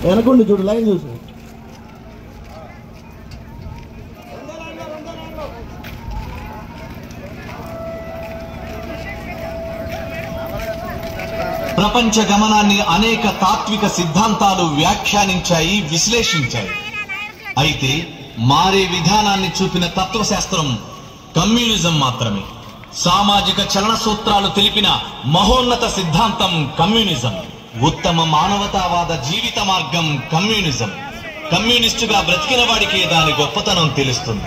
వెనకుండి చూడు, లైన్ చూసు. ప్రపంచ గమనాన్ని అనేక తాత్విక సిద్ధాంతాలు వ్యాఖ్యానించాయి, విశ్లేషించాయి. అయితే మారే విధానాన్ని చూపిన తత్వశాస్త్రం కమ్యూనిజం మాత్రమే. సామాజిక చలన సూత్రాలు తెలిపిన మహోన్నత సిద్ధాంతం కమ్యూనిజం. ఉత్తమ మానవతావాద జీవిత మార్గం కమ్యూనిజం. కమ్యూనిస్టుగా బ్రతికిన వాడికే దాని గొప్పతనం తెలుస్తుంది.